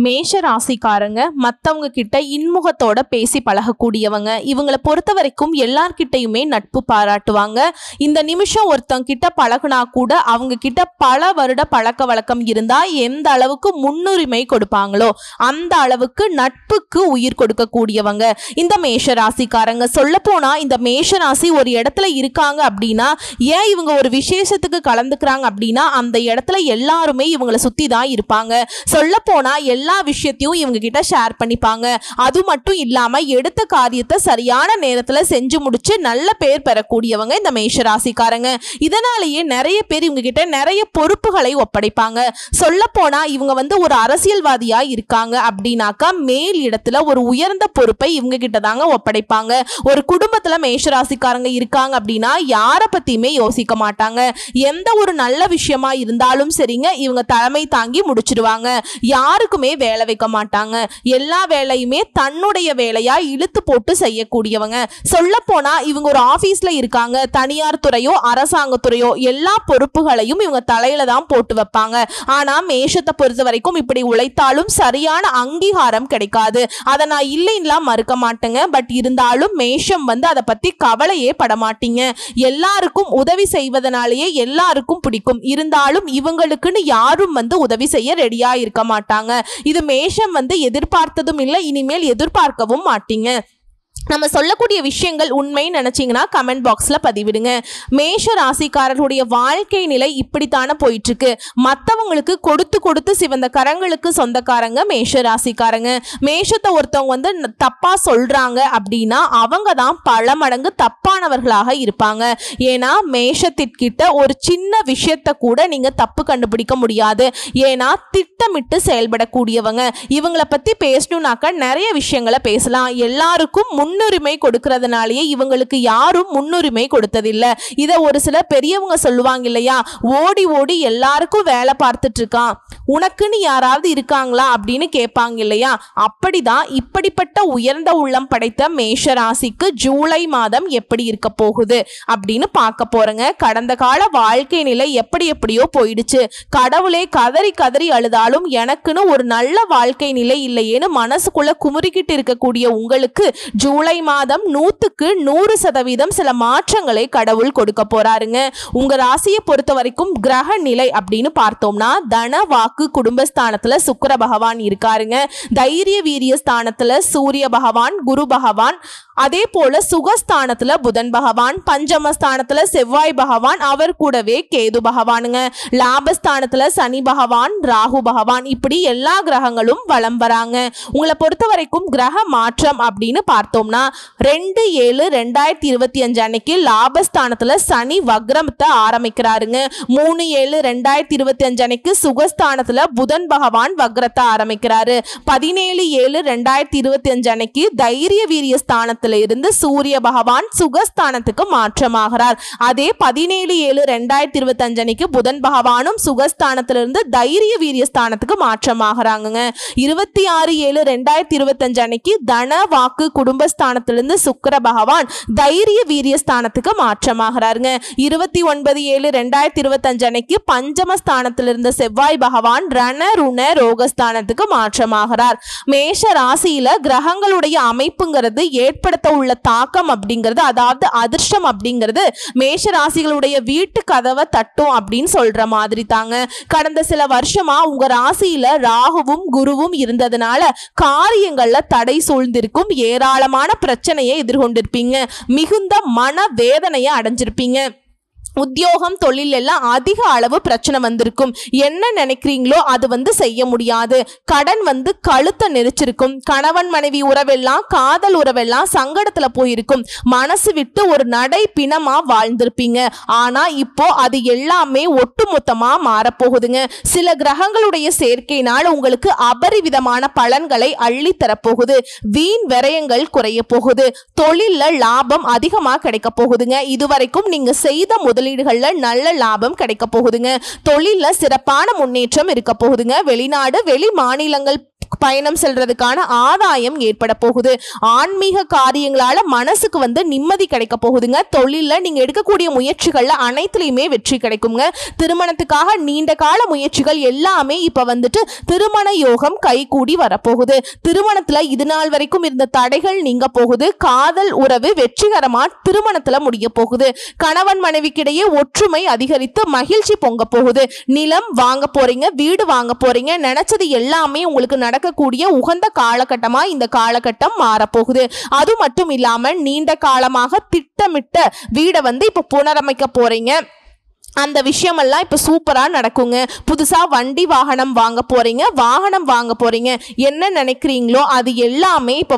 மேஷ ராசிக்காரங்க மற்றவங்க கிட்ட இன்முகத்தோட பேசி பழகக்கூடியவங்க. இவங்களை பொறுத்த வரைக்கும் எல்லார்கிட்டையுமே நட்பு பாராட்டுவாங்க. இந்த நிமிஷம் ஒருத்தவங்க கிட்ட பழகுனா கூட அவங்க கிட்ட பல வருட பழக்க வழக்கம் இருந்தா எந்த அளவுக்கு முன்னுரிமை கொடுப்பாங்களோ அந்த அளவுக்கு நட்புக்கு உயிர் கொடுக்கக்கூடியவங்க இந்த மேஷ ராசிக்காரங்க. சொல்ல போனா இந்த மேஷ ராசி ஒரு இடத்துல இருக்காங்க அப்படின்னா, ஏன் இவங்க ஒரு விசேஷத்துக்கு கலந்துக்கிறாங்க அப்படின்னா அந்த இடத்துல எல்லாருமே இவங்களை சுத்தி தான் இருப்பாங்க. சொல்ல போனா எல்லா விஷயத்தையும் இவங்க கிட்ட ஷேர் பண்ணிப்பாங்க. அது மட்டும் இல்லாம எடுத்த காரியத்தை சரியான நேரத்துல செஞ்சு முடிச்சு நல்ல பேர் பெறக்கூடியவங்க இந்த மேஷ ராசிக்காரங்க. இதனாலேயே நிறைய பேர் இவங்க கிட்ட நிறைய பொறுப்புகளை ஒப்படைப்பாங்க. சொல்ல போனா இவங்க ஒரு அரசியல்வாதியா இருக்காங்க அப்படின்னாக்கா மேல் இடத்துல ஒரு உயர்ந்த பொறுப்பை இவங்க கிட்ட தாங்க ஒப்படைப்பாங்க. ஒரு குடும்பத்துல மேஷ ராசிக்காரங்க இருக்காங்க அப்படின்னா யார பத்தியுமே யோசிக்க மாட்டாங்க. எந்த ஒரு நல்ல விஷயமா இருந்தாலும் சரிங்க இவங்க தலைமை தாங்கி முடிச்சிடுவாங்க. யாருக்குமே வேலை வைக்க மாட்டாங்க. எல்லா வேலையுமே தன்னுடைய வேலையா இழுத்து போட்டு செய்யக்கூடியவங்க. சொல்ல போனா இவங்க ஒரு ஆபீஸ்ல இருக்காங்க, தனியார் துறையோ அரசாங்க துறையோ எல்லா பொறுப்புகளையும் இவங்க தலையில தான் போட்டு வைப்பாங்க. ஆனா மேஷத்தை பொறுத்த வரைக்கும் இப்படி உழைத்தாலும் சரியான அங்கீகாரம் கிடைக்காது. அதை நான் இல்லைன்னா மறுக்க மாட்டேங்க. பட் இருந்தாலும் மேஷம் அதை பத்தி கவலையே படமாட்டீங்க. எல்லாருக்கும் உதவி செய்வதனாலேயே எல்லாருக்கும் பிடிக்கும். இருந்தாலும் இவங்களுக்குன்னு யாரும் உதவி செய்ய ரெடியா இருக்க மாட்டாங்க. இது மேஷம் எதிர்பார்த்ததும் இல்லை, இனிமேல் எதிர்பார்க்கவும் மாட்டீங்க. நம்ம சொல்லக்கூடிய விஷயங்கள் உண்மைன்னு நினைச்சீங்கன்னா கமெண்ட் பாக்ஸ்ல பதிவிடுங்க. மேஷ ராசிக்காரர்களுடைய வாழ்க்கை நிலை இப்படித்தானே போயிட்டு இருக்கு. மற்றவங்களுக்கு கொடுத்து கொடுத்து சிவந்த கரங்களுக்கு சொந்தக்காரங்க மேஷ ராசிக்காரங்க. மேஷத்தை ஒருத்தவங்க தப்பா சொல்றாங்க அப்படின்னா அவங்க தான் பல மடங்கு தப்பானவர்களாக இருப்பாங்க. ஏன்னா மேஷத்திற்கிட்ட ஒரு சின்ன விஷயத்தை கூட நீங்க தப்பு கண்டுபிடிக்க முடியாது. ஏன்னா திட்டமிட்டு செயல்படக்கூடியவங்க. இவங்களை பத்தி பேசணும்னாக்க நிறைய விஷயங்களை பேசலாம். எல்லாருக்கும் முன்னுரிமை கொடுக்கறதுனாலேயே இவங்களுக்கு யாரும் முன்னுரிமை கொடுத்ததில்லை. இதை ஒரு சில பெரியவங்க சொல்லுவாங்க இல்லையா, ஓடி ஓடி எல்லாருக்கும் வேலை பார்த்துட்டு இருக்கான், உனக்குன்னு யாராவது இருக்காங்களா அப்படின்னு கேட்பாங்க இல்லையா. அப்படிதான் இப்படிப்பட்ட உயர்ந்த உள்ளம் படைத்த மேஷ ராசிக்கு ஜூலை மாதம் எப்படி இருக்க போகுது அப்படின்னு பார்க்க போறேங்க. கடந்த கால வாழ்க்கை நிலை எப்படி எப்படியோ போயிடுச்சு. கடவுளே கதறி கதறி அழுதாலும் எனக்குன்னு ஒரு நல்ல வாழ்க்கை நிலை இல்லையேன்னு மனசுக்குள்ள குமுறிக்கிட்டு இருக்கக்கூடிய உங்களுக்கு ஜூலை மாதம் 100% சில மாற்றங்களை கடவுள் கொடுக்க போறாருங்க. உங்க ராசியை பொறுத்த வரைக்கும் கிரக நிலை அப்படின்னு பார்த்தோம்னா தன வாக்கு குடும்பஸ்தானத்துல சுக்கிர பகவான் இருக்காருங்க. தைரிய வீரிய ஸ்தானத்துல சூரிய பகவான் குரு பகவான், அதே போல சுகஸ்தானத்துல புதன் பகவான், பஞ்சமஸ்தானத்துல செவ்வாய் பகவான், அவர் கூடவே கேது பகவானுங்க. லாபஸ்தானத்துல சனி பகவான் ராகு பகவான், இப்படி எல்லா கிரகங்களும் வலம் வராங்க. உங்களை பொறுத்த வரைக்கும் கிரக மாற்றம் அப்படின்னு பார்த்தோம்னா 2/7/2025 அன்னைக்கு லாபஸ்தானத்துல சனி வக்ரத்தை ஆரம்பிக்கிறாருங்க. 3/7/2025 அன்னைக்கு சுகஸ்தானத்துல புதன் பகவான் வக்ரத்தை ஆரம்பிக்கிறாரு. 17/7/2025 அன்னைக்கு தைரிய வீரிய ஸ்தானத்துல இருந்து சூரிய பகவான் சுகஸ்தானத்துக்கு மாற்றமாகிறார். அதே 17/7/2025 அன்னைக்கு புதன் பகவானும் சுகஸ்தானத்திலிருந்து தைரிய வீரிய ஸ்தானத்துக்கு மாற்றமாகறாங்க. 26/7/2025 அன்னைக்கு தன வாக்கு குடும்பஸ்தானத்திலிருந்து சுக்கிர பகவான் தைரிய வீரிய ஸ்தானத்துக்கு மாற்றமாகிறாருங்க. 29/7/2025 அன்னைக்கு பஞ்சமஸ்தானத்திலிருந்து செவ்வாய் பகவான் ரண ருண ரோகஸ்தானத்துக்கு மாற்றமாகிறார். மேஷ ராசியில கிரகங்களுடைய அமைப்புங்கிறது ஏற்படுத்த உள்ள தாக்கம் அப்படிங்கிறது, அதாவது அதிர்ஷ்டம் அப்படிங்கிறது மேஷ ராசிகளுடைய வீட்டு கதவை தட்டும் அப்படின்னு சொல்ற மாதிரி தாங்க. கடந்த சில வருஷமா உங்க ராசியில ராகுவும் குருவும் இருந்ததுனால காரியங்கள்ல தடை சூழ்ந்திருக்கும். ஏராளமான பிரச்சனையை எதிர்கொண்டிருப்பீங்க. மிகுந்த மன வேதனையை அடைஞ்சிருப்பீங்க. உத்தியோகம் தொழில் எல்லாம் அதிக அளவு பிரச்சனை வந்திருக்கும். என்ன நினைக்கிறீங்களோ அது செய்ய முடியாது. கடன் கழுத்தை நெரிச்சிருக்கும். கணவன் மனைவி உறவெல்லாம் காதல் உறவெல்லாம் சங்கடத்துல போயிருக்கும். மனசு விட்டு ஒரு நடை பிணமா வாழ்ந்திருப்பீங்க. ஆனா இப்போ அது எல்லாமே ஒட்டுமொத்தமா மாறப்போகுதுங்க. சில கிரகங்களுடைய சேர்க்கையினால் உங்களுக்கு அபரிவிதமான பலன்களை அள்ளி தரப்போகுது. வீண் விரயங்கள் குறைய போகுது. தொழில்ல லாபம் அதிகமா கிடைக்க போகுதுங்க. இதுவரைக்கும் நீங்க செய்த முதலீடுகள்ல நல்ல லாபம் கிடைக்க போகுதுங்க. தொழில்ல சிறப்பான முன்னேற்றம் இருக்க போகுதுங்க. வெளிநாடு வெளி மாநிலங்கள் பயணம் செல்றதுக்கான ஆதாயம் ஏற்பட போகுது. ஆன்மீக காரியங்களால மனசுக்கு நிம்மதி கிடைக்க போகுதுங்க. தொழில நீங்க எடுக்கக்கூடிய முயற்சிகள்ல அனைத்துலயுமே வெற்றி கிடைக்குங்க. திருமணத்துக்காக நீண்ட கால முயற்சிகள் எல்லாமே இப்ப திருமண யோகம் கைகூடி வரப்போகுது. திருமணத்துல இது நாள் வரைக்கும் இருந்த தடைகள் நீங்க போகுது. காதல் உறவு வெற்றிகரமா திருமணத்துல முடிய போகுது. கணவன் மனைவிக்கிடையே ஒற்றுமை அதிகரித்து மகிழ்ச்சி பொங்க போகுது. நிலம் வாங்க போறீங்க, வீடு வாங்க போறீங்க, நினைச்சது எல்லாமே உங்களுக்கு நடக்கக்கூடிய உகந்த காலகட்டமா இந்த காலகட்டம் மாறப்போகுது. அது மட்டும் இல்லாம நீண்ட காலமாக திட்டமிட்ட வீடை இப்ப புனரமைக்க போறீங்க. அந்த விஷயமெல்லாம் இப்போ சூப்பராக நடக்குங்க. புதுசாக வண்டி வாகனம் வாங்க போறீங்க. என்ன நினைக்கிறீங்களோ அது எல்லாமே இப்போ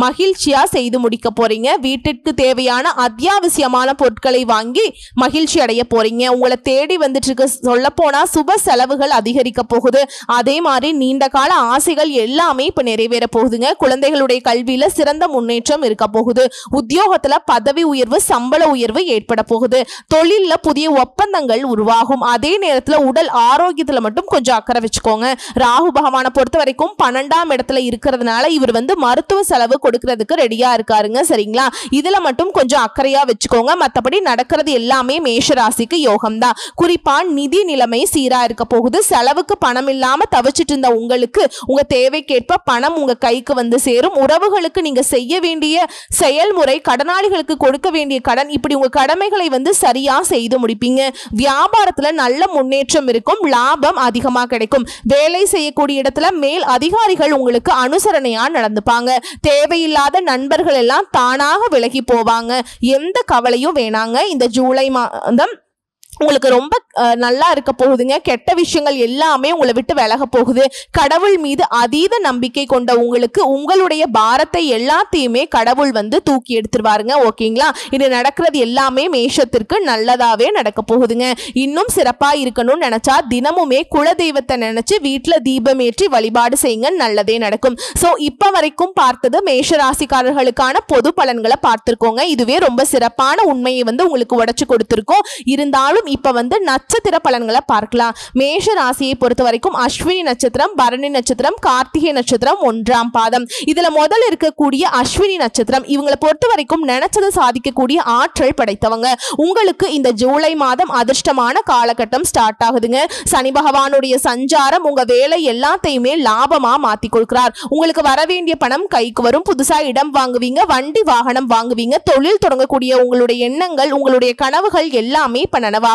மகிழ்ச்சியாக செய்து முடிக்க போறீங்க. வீட்டிற்கு தேவையான அத்தியாவசியமான பொருட்களை வாங்கி மகிழ்ச்சி அடைய போறீங்க. உங்களை தேடி வந்துட்டு இருக்க சொல்ல போனால் சுப செலவுகள் அதிகரிக்க போகுது. அதே மாதிரி நீண்ட கால ஆசைகள் எல்லாமே இப்போ நிறைவேற போகுதுங்க. குழந்தைகளுடைய கல்வியில சிறந்த முன்னேற்றம் இருக்க போகுது. உத்தியோகத்துல பதவி உயர்வு, சம்பள உயர்வு ஏற்பட போகுது. தொழில புதிய ஒப்பந்தங்கள் உருவாகும். அதே நேரத்துல உடல் ஆரோக்கியத்துல மட்டும் கொஞ்சம் அக்கறை வச்சுக்கோங்க. ராகு பகவானை பொறுத்த வரைக்கும் 12ஆம் இடத்துல இருக்கிறதுனால இவர் மருத்துவ செலவு கொடுக்கிறதுக்கு ரெடியா இருக்காருங்க. சரிங்களா? இதுல மட்டும் கொஞ்சம் அக்கறையா வச்சுக்கோங்க. மற்றபடி நடக்கிறது எல்லாமே மேஷ ராசிக்கு யோகம் தான். குறிப்பா நிதி நிலைமை சீரா இருக்க போகுது. செலவுக்கு பணம் இல்லாம தவிச்சிட்டு இருந்த உங்களுக்கு உங்க தேவைக்கேற்ப பணம் உங்க கைக்கு சேரும். உறவுகளுக்கு நீங்க செய்ய வேண்டிய செயல்முறை, கடனாளிகளுக்கு கொடுக்க வேண்டிய கடன், இப்படி உங்க கடமைகளை சரியா செய்து முடிப்பீங்க. வியாபாரத்துல நல்ல முன்னேற்றம் இருக்கும். லாபம் அதிகமா கிடைக்கும். வேலை செய்யக்கூடிய இடத்துல மேல் அதிகாரிகள் உங்களுக்கு அனுசரணையா நடந்துப்பாங்க. தேவையில்லாத நண்பர்கள் எல்லாம் தானாக விலகி போவாங்க. எந்த கவலையும் வேணாங்க. இந்த ஜூலை மாதம் உங்களுக்கு ரொம்ப நல்லா இருக்க போகுதுங்க. கெட்ட விஷயங்கள் எல்லாமே உங்களை விட்டு விலக போகுது. கடவுள் மீது அதீத நம்பிக்கை கொண்ட உங்களுக்கு உங்களுடைய பாரத்தை எல்லாத்தையுமே கடவுள் தூக்கி எடுத்துருவாருங்க. ஓகேங்களா? இது நடக்கிறது எல்லாமே மேஷத்திற்கு நல்லதாவே நடக்க போகுதுங்க. இன்னும் சிறப்பா இருக்கணும்னு நினைச்சா தினமுமே குலதெய்வத்தை நினைச்சு வீட்டுல தீபம் ஏற்றி வழிபாடு செய்யுங்க. நல்லதே நடக்கும். சோ இப்ப வரைக்கும் பார்த்தது மேஷ ராசிக்காரர்களுக்கான பொது பலன்களை பார்த்திருக்கோங்க. இதுவே ரொம்ப சிறப்பான உண்மையை உங்களுக்கு உடைச்சு கொடுத்திருக்கோம். இருந்தாலும் இப்ப நட்சத்திர பலன்களை பார்க்கலாம். மேஷ ராசியை பொறுத்த வரைக்கும் அஸ்வினி நட்சத்திரம், பரணி நட்சத்திரம், கார்த்திகை நட்சத்திரம் 1ஆம் பாதம். இதுல முதல்ல இருக்கக்கூடிய அஸ்வினி நட்சத்திரம் இவங்களை பொறுத்த வரைக்கும் நினைச்சதை சாதிக்கக்கூடிய ஆற்றல் படைத்தவங்க. உங்களுக்கு இந்த ஜூலை மாதம் அதிர்ஷ்டமான காலகட்டம் ஸ்டார்ட் ஆகுதுங்க. சனி பகவானுடைய சஞ்சாரம் உங்க வேலை எல்லாத்தையுமே லாபமா மாத்தி கொடுக்கிறார். உங்களுக்கு வர வேண்டிய பணம் கைக்கு வரும். புதுசா இடம் வாங்குவீங்க, வண்டி வாகனம் வாங்குவீங்க. தொழில் தொடங்கக்கூடிய உங்களுடைய எண்ணங்கள், உங்களுடைய கனவுகள் எல்லாமே இப்ப நனவாகுது.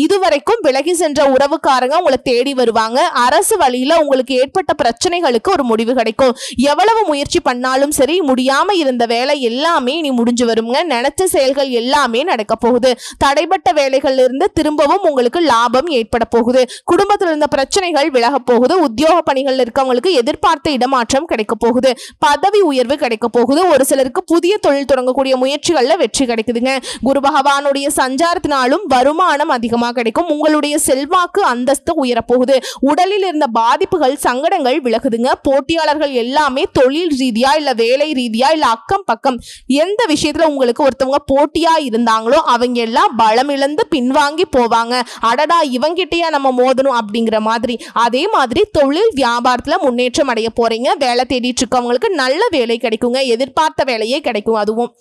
இதுவரைக்கும் விலகி சென்ற உறவுக்காரங்க உங்களை தேடி வருவாங்க. அரசு வழியில உங்களுக்கு ஏற்பட்ட பிரச்சனைகளுக்கு ஒரு முடிவு கிடைக்கும். எவ்வளவு முயற்சி பண்ணாலும் சரி முடியாம இருந்த வேலை எல்லாமே நீ முடிஞ்சு வருங்க. நினைச்ச செயல்கள் எல்லாமே நடக்க போகுது. தடைப்பட்ட வேலைகள்ல இருந்து திரும்பவும் உங்களுக்கு லாபம் ஏற்பட போகுது. குடும்பத்தில் இருந்த பிரச்சனைகள் விலக போகுது. உத்தியோக பணிகள் இருக்கவங்களுக்கு எதிர்பார்த்த இடமாற்றம் கிடைக்க போகுது. பதவி உயர்வு கிடைக்க போகுது. ஒரு சிலருக்கு புதிய தொழில் தொடங்கக்கூடிய முயற்சிகள்ல வெற்றி கிடைக்குதுங்க. குரு பகவானுடைய சஞ்சாரத்தினாலும் வருமானம் அதிகமாக கிடைக்கும். உங்களுடைய செல்வாக்கு அந்தஸ்து உயரப்போகுது. உடலில் இருந்த பாதிப்புகள், சங்கடங்கள் விலகுதுங்க. போட்டியாளர்கள் எல்லாமே தொழில் ரீதியா இல்ல வேலை ரீதியா இல்ல அக்கம் பக்கம் எந்த விஷயத்துல உங்களுக்கு ஒருத்தவங்க போட்டியா இருந்தாங்களோ அவங்க எல்லாம் பலம் இழந்து பின்வாங்கி போவாங்க. அடடா இவங்கிட்டயா நம்ம மோதணும் அப்படிங்கிற மாதிரி. அதே மாதிரி தொழில் வியாபாரத்துல முன்னேற்றம் அடைய போறீங்க. வேலை தேடிட்டு இருக்கவங்களுக்கு நல்ல வேலை கிடைக்குங்க. எதிர்பார்த்த வேலையே கிடைக்கும். அதுவும்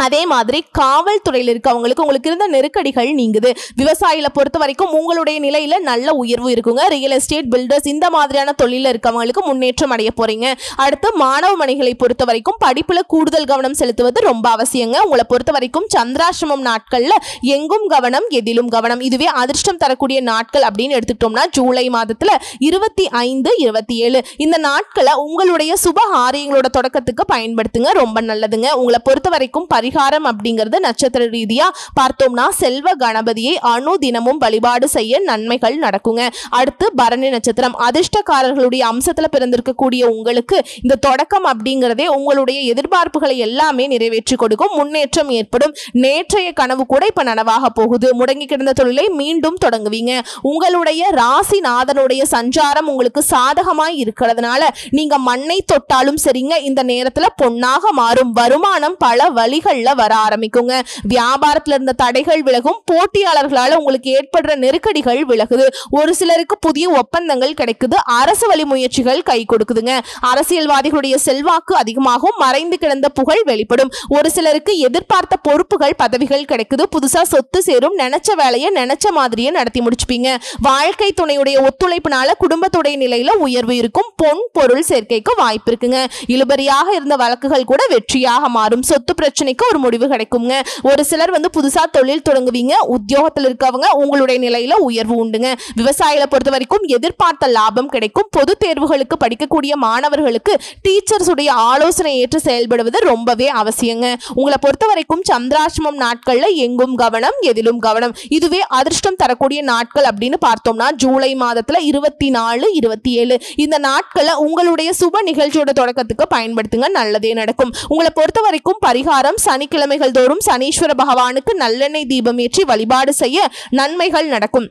அதே மாதிரி காவல்துறையில் இருக்கவங்களுக்கு உங்களுக்கு இருந்த நெருக்கடிகள் நீங்குது. விவசாயிகளை பொறுத்த வரைக்கும் உங்களுடைய நிலையில நல்ல உயர்வு இருக்குங்க. ரியல் எஸ்டேட், பில்டர்ஸ் இந்த மாதிரியான தொழில இருக்கவங்களுக்கு முன்னேற்றம் அடைய போறீங்க. அடுத்து மாணவ மணிகளை பொறுத்த வரைக்கும் படிப்புல கூடுதல் கவனம் செலுத்துவது ரொம்ப அவசியங்க. உங்களை பொறுத்த வரைக்கும் சந்திராசிரமம் நாட்கள்ல எங்கும் கவனம், எதிலும் கவனம். இதுவே அதிர்ஷ்டம் தரக்கூடிய நாட்கள் அப்படின்னு எடுத்துக்கிட்டோம்னா ஜூலை மாதத்துல 25, 27 இந்த நாட்களை உங்களுடைய சுப காரியங்களோட தொடக்கத்துக்கு பயன்படுத்துங்க. ரொம்ப நல்லதுங்க. உங்களை பொறுத்த வரைக்கும் பரிகாரம் அப்படிங்கிறது நட்சத்திர ரீதியா பார்த்தோம்னா செல்வ கணபதியை அனுதினமும் வழிபாடு செய்ய நன்மைகள் நடக்குங்க. அடுத்து பரணி நட்சத்திரம் அதிர்ஷ்டக்காரர்களுடைய அம்சத்துல பிறந்திருக்கக்கூடிய உங்களுக்கு இந்த தொடக்கம் அப்படிங்கிறதே உங்களுடைய எதிர்பார்ப்புகளை எல்லாமே நிறைவேற்றி கொடுக்கும். முன்னேற்றம் ஏற்படும். நேற்றைய கனவு கூட இப்ப நனவாக போகுது. முடங்கி கிடந்த தொழிலை மீண்டும் தொடங்குவீங்க. உங்களுடைய ராசிநாதனுடைய சஞ்சாரம் உங்களுக்கு சாதகமாய் இருக்கிறதுனால நீங்க மண்ணை தொட்டாலும் சரிங்க இந்த நேரத்துல பொன்னாக மாறும். வருமானம் பல வழிகள் தடைகள்ல வர ஆரம்பிக்குங்க. வியாபாரத்துல இருந்த தடைகள் விலகும். போட்டியாளர்களால உங்களுக்கு ஏற்படுற நெருக்கடிகள் விலகுது. ஒரு சிலருக்கு புதிய ஒப்பந்தங்கள் கிடைக்குது. அரசு வழி முயற்சிகள் கை கொடுக்குதுங்க. அரசியல்வாதிகளுடைய செல்வாக்கு அதிகமாகும். மறைந்து கிடந்த புகழ் வெளிப்படும். ஒரு சிலருக்கு எதிர்பார்த்த பொறுப்புகள் பதவிகள் கிடைக்குது. புதுசா சொத்து சேரும். நினைச்ச வேலையை நினைச்ச மாதிரியே நடத்தி முடிச்சுப்பீங்க. வாழ்க்கை துணையுடைய ஒத்துழைப்புனால குடும்பத்துடைய நிலையில உயர்வு இருக்கும். பொன் பொருள் சேர்க்கைக்கு வாய்ப்பு இருக்குங்க. இழுபறியாக இருந்த வழக்குகள் கூட வெற்றியாக மாறும். சொத்து பிரச்சனைக்கு ஒரு முடிவு கிடைக்குங்க. ஒரு சிலர் புதுசா தொழில் தொடங்குவீங்க. உத்தியோகத்தில் இருக்கவங்க உங்களுடைய நிலையில உயர்வு உண்டுங்க. விவசாயிகளை பொறுத்த வரைக்கும் எதிர்பார்த்த லாபம் கிடைக்கும். பொது தேர்வுகளுக்கு படிக்கக்கூடிய மாணவர்களுக்கு டீச்சர்ஸ் உடைய ஆலோசனை ஏற்று செயல்படுவது ரொம்பவே அவசியங்க. உங்களை பொறுத்த வரைக்கும் சந்திராஷ்டமம் நாட்கள்ல எங்கும் கவனம், எதிலும் கவனம். இதுவே அதிர்ஷ்டம் தரக்கூடிய நாட்கள் அப்படின்னு பார்த்தோம்னா ஜூலை மாதத்துல 24, 27 இந்த நாட்களை உங்களுடைய சுப நிகழ்ச்சியோட தொடக்கத்துக்கு பயன்படுத்துங்க. நல்லதே நடக்கும். உங்களை பொறுத்த வரைக்கும் பரிகாரம் சனிக்கிழமைகள் தோறும் சனீஸ்வர பகவானுக்கு நல்லெண்ணெய் தீபம் ஏற்றி வழிபாடு செய்ய நன்மைகள் நடக்கும்.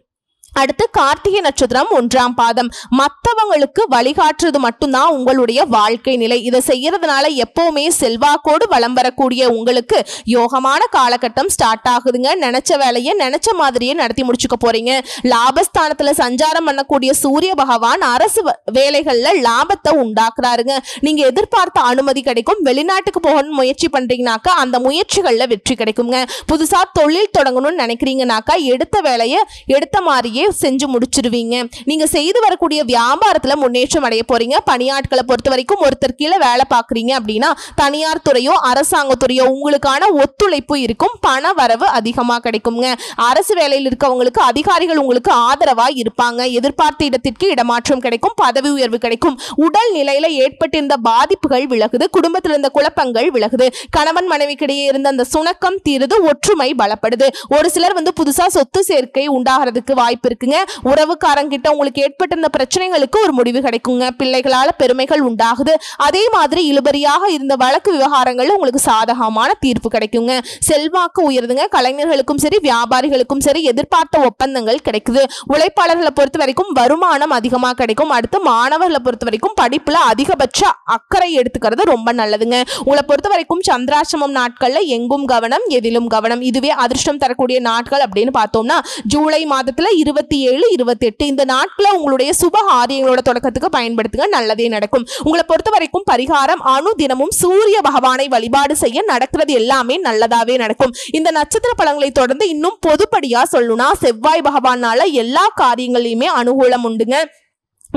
அடுத்து கார்த்திகை நட்சத்திரம் 1ஆம் பாதம். மற்றவங்களுக்கு வழிகாட்டுறது மட்டும்தான் உங்களுடைய வாழ்க்கை நிலை. இதை செய்யறதுனால எப்பவுமே செல்வாக்கோடு வலம் வரக்கூடிய உங்களுக்கு யோகமான காலகட்டம் ஸ்டார்ட் ஆகுதுங்க. நினைச்ச வேலையை நினைச்ச மாதிரியே நடத்தி முடிச்சுக்க போறீங்க. லாபஸ்தானத்துல சஞ்சாரம் பண்ணக்கூடிய சூரிய பகவான் அரசு வேலைகள்ல லாபத்தை உண்டாக்குறாருங்க. நீங்க எதிர்பார்த்த அனுமதி கிடைக்கும். வெளிநாட்டுக்கு போகணும்னு முயற்சி பண்றீங்கனாக்கா அந்த முயற்சிகள்ல வெற்றி கிடைக்குங்க. புதுசா தொழில் தொடங்கணும்னு நினைக்கிறீங்கனாக்கா எடுத்த வேலையை எடுத்த மாதிரியே செஞ்சு முடிச்சிருவீங்க. நீங்க செய்து வரக்கூடிய வியாபாரத்துல முன்னேற்றம் அடைய போறீங்க. பணியாட்களை பொறுத்த வரைக்கும் ஒருத்தர் கீழே வேலை பார்க்குறீங்க அப்படின்னா தனியார் துறையோ அரசாங்க துறையோ உங்களுக்கான ஒத்துழைப்பு இருக்கும். பண வரவு அதிகமா கிடைக்குங்க. அரசு வேலையில் இருக்கவங்களுக்கு அதிகாரிகள் உங்களுக்கு ஆதரவா இருப்பாங்க. எதிர்பார்த்த இடத்திற்கு இடமாற்றம் கிடைக்கும். பதவி உயர்வு கிடைக்கும். உடல் நிலையில ஏற்பட்டிருந்த பாதிப்புகள் விலகுது. குடும்பத்தில் இருந்த குழப்பங்கள் விலகுது. கணவன் மனைவிக்கிடையே இருந்த அந்த சுணக்கம் தீருது. ஒற்றுமை பலப்படுது. ஒரு சிலர் புதுசா சொத்து சேர்க்கை உண்டாகிறதுக்கு வாய்ப்பு இருக்குங்க. உறவுக்காரங்கிட்ட உங்களுக்கு ஏற்பட்ட பிரச்சனைகளுக்கு ஒரு முடிவு கிடைக்குங்க. பிள்ளைகளால பெருமைகள் உண்டாகுது. அதே மாதிரி இழுபறியாக இருந்த வழக்கு விவகாரங்கள் உங்களுக்கு சாதகமான தீர்ப்பு கிடைக்குங்க. செல்வாக்கு உயருதுங்க. கலைஞர்களுக்கும் சரி வியாபாரிகளுக்கும் சரி எதிர்பார்த்த ஒப்பந்தங்கள் கிடைக்குது. உழைப்பாளர்களை பொறுத்த வரைக்கும் வருமானம் அதிகமா கிடைக்கும். அடுத்து மாணவர்களை பொறுத்த வரைக்கும் படிப்புல அதிகபட்ச அக்கறை எடுத்துக்கிறது ரொம்ப நல்லதுங்க. உங்களை பொறுத்த வரைக்கும் சந்திராஷ்டமம் நாட்கள்ல எங்கும் கவனம், எதிலும் கவனம். இதுவே அதிர்ஷ்டம் தரக்கூடிய நாட்கள் அப்படின்னு பார்த்தோம்னா ஜூலை மாதத்துல 27, 28 இந்த நாட்களை உங்களுடைய சுப காரியங்களோட தொடக்கத்துக்கு பயன்படுத்துங்க. நல்லதே நடக்கும். உங்களை பொறுத்த வரைக்கும் பரிகாரம் அனுதினமும் சூரிய பகவானை வழிபாடு செய்ய நடக்கிறது எல்லாமே நல்லதாவே நடக்கும். இந்த நட்சத்திர பலன்களை தொடர்ந்து இன்னும் பொதுப்படியா சொல்லணும்னா செவ்வாய் பகவானால எல்லா காரியங்களையுமே அனுகூலம் உண்டுங்க.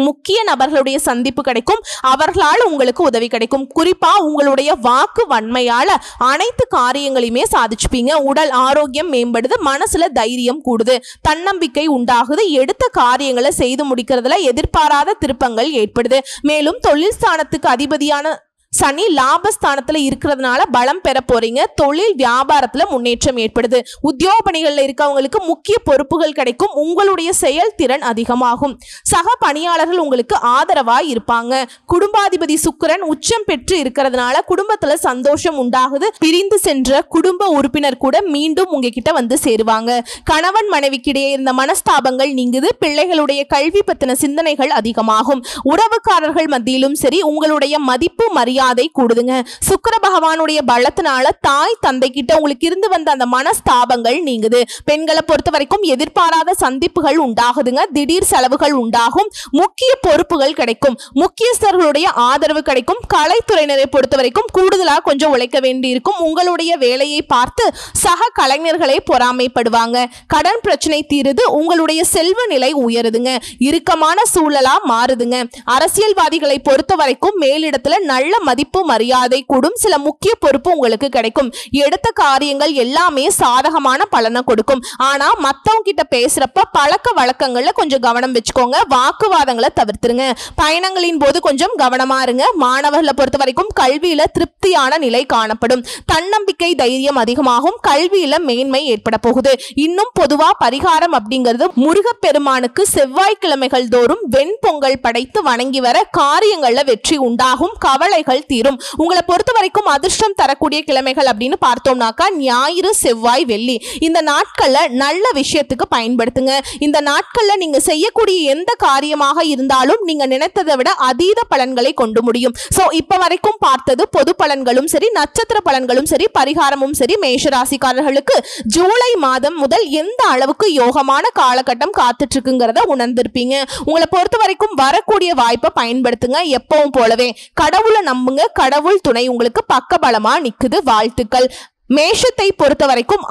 முக்கிய நபர்களுடைய சந்திப்பு கிடைக்கும். அவர்களால் உங்களுக்கு உதவி கிடைக்கும். குறிப்பா உங்களுடைய வாக்கு வன்மையால அனைத்து காரியங்களையுமே சாதிச்சுப்பீங்க. உடல் ஆரோக்கியம் மேம்படுது. மனசுல தைரியம் கூடுது. தன்னம்பிக்கை உண்டாகுது. எடுத்த காரியங்களை செய்து முடிக்கிறதுல எதிர்பாராத திருப்பங்கள் ஏற்படுது. மேலும் தொழில் ஸ்தானத்துக்கு அதிபதியான சனி லாபஸ்தானத்துல இருக்கிறதுனால பலம் பெற போறீங்க. தொழில் வியாபாரத்துல முன்னேற்றம் ஏற்படுது. உத்தியோக பணிகள்ல இருக்கவங்களுக்கு முக்கிய பொறுப்புகள் கிடைக்கும். உங்களுடைய செயல்திறன் அதிகமாகும். சக பணியாளர்கள் உங்களுக்கு ஆதரவா இருப்பாங்க. குடும்பாதிபதி சுக்கிரன் உச்சம் பெற்று இருக்கிறதுனால குடும்பத்துல சந்தோஷம் உண்டாகுது. பிரிந்து சென்ற குடும்ப உறுப்பினர் கூட மீண்டும் உங்ககிட்ட சேருவாங்க. கணவன் மனைவிக்கிடையே இருந்த மனஸ்தாபங்கள் நீங்குது. பிள்ளைகளுடைய கல்வி பத்தின சிந்தனைகள் அதிகமாகும். உறவுக்காரர்கள் மத்தியிலும் சரி உங்களுடைய மதிப்பு மரியாதை கூடுதுங்க. சுக்கிர பகவானுடைய பலத்தினால தாய் தந்தை கிட்ட உங்களுக்கு இருந்து வந்த அந்த மனஸ்தாபங்கள் நீங்குது. பெண்களை பொறுத்த வரைக்கும் எதிர்பாராத சந்திப்புகள் உண்டாகுதுங்க. திடீர் செலவுகள் உண்டாகும். முக்கிய பொறுப்புகள் கிடைக்கும். முக்கியஸ்தர்களுடைய ஆதரவு கிடைக்கும். கலைத்துறையினரை பொறுத்த வரைக்கும் கூடுதலா கொஞ்சம் உழைக்க வேண்டி இருக்கும். உங்களுடைய வேலையை பார்த்து சக கலைஞர்களை பொறாமைப்படுவாங்க. கடன் பிரச்சனை தீருது. உங்களுடைய செல்வ நிலை உயருதுங்க. இறுக்கமான சூழலா மாறுதுங்க. அரசியல்வாதிகளை பொறுத்த வரைக்கும் மேலிடத்துல நல்ல மதிப்பு மரியாதை கூடும். சில முக்கிய பொறுப்பு உங்களுக்கு கிடைக்கும். எடுத்த காரியங்கள் எல்லாமே சாதகமான பலனை கொடுக்கும். ஆனா மத்தவங்க கிட்ட பேசுறப்ப பழக்க வழக்கங்கள்ல கொஞ்சம் கவனம் வச்சுக்கோங்க. வாக்குவாதங்களை தவிர்த்துருங்க. பயணங்களின் போது கொஞ்சம் கவனமா இருங்க. மாணவர்களை பொறுத்த வரைக்கும் கல்வியில திருப்தியான நிலை காணப்படும். தன்னம்பிக்கை தைரியம் அதிகமாகும். கல்வியில மேன்மை ஏற்பட போகுது. இன்னும் பொதுவா பரிகாரம் அப்படிங்கிறது முருகப்பெருமானுக்கு செவ்வாய்க்கிழமைகள் தோறும் வெண்பொங்கல் படைத்து வணங்கி வர காரியங்கள்ல வெற்றி உண்டாகும். கவலைகள் பிரச்சனைகள் தீரும். உங்களை பொறுத்த வரைக்கும் அதிர்ஷ்டம் தரக்கூடிய கிழமைகள் அப்படின்னு பார்த்தோம்னாக்கா ஞாயிறு, செவ்வாய், வெள்ளி. இந்த நாட்கள்ல நல்ல விஷயத்துக்கு பயன்படுத்துங்க. இந்த நாட்கள்ல நீங்க செய்யக்கூடிய எந்த காரியமாக இருந்தாலும் நீங்க நினைத்ததை விட அதீத பலன்களை கொண்டு முடியும். சோ இப்ப வரைக்கும் பார்த்தது பொது பலன்களும் சரி, நட்சத்திர பலன்களும் சரி, பரிகாரமும் சரி. மேஷராசிக்காரர்களுக்கு ஜூலை மாதம் முதல் எந்த அளவுக்கு யோகமான காலகட்டம் காத்துட்டு இருக்குங்கிறத உணர்ந்திருப்பீங்க. உங்களை பொறுத்த வரைக்கும் வரக்கூடிய வாய்ப்பை பயன்படுத்துங்க. எப்பவும் போலவே கடவுளை நம்புங்க. கடவுள் துணை உங்களுக்கு பக்கபலமா நிக்குது. வாழ்த்துக்கள். மேஷத்தை பொறுத்த வரைக்கும்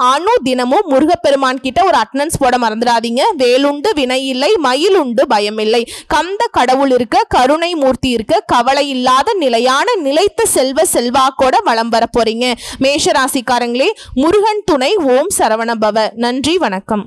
தினமும் முருகப்பெருமான் கிட்ட ஒரு அட்டனன்ஸ் போட மறந்துடாதீங்க. வேலுண்டு வினை இல்லை, மயிலுண்டு பயம் இல்லை. கந்த கடவுள் இருக்க, கருணை மூர்த்தி இருக்க, கவலை இல்லாத நிலையான நிலைத்த செல்வாக்கோட வலம் வர போறீங்க. மேஷ ராசிக்காரங்களே, முருகன் துணை. ஓம் சரவண பவ. நன்றி, வணக்கம்.